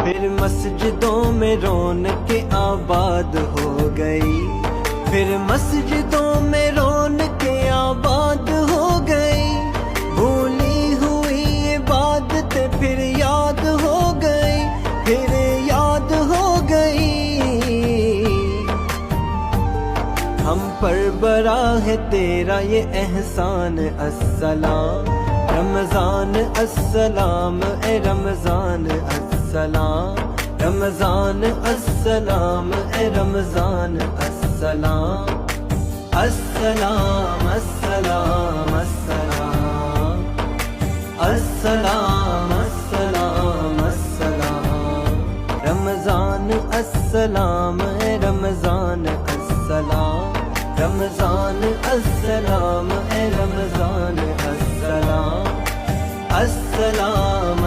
پھر مسجدوں میں رونقیں آباد ہو گئی، پھر مسجدوں میں رونقیں آباد ہو گئی، بھولی ہوئی عبادتیں پھر یاد ہو گئی، پھر یاد ہو گئی۔ ہم پر براہ تیرا یہ احسان السلام، رمضان السلام، اے رمضان السلام، رمضان السلام، اے رمضان السلام، السلام السلام السلام، السلام السلام السلام، رمضان السلام، اے رمضان السلام، رمضان السلام، اے رمضان السلام، السلام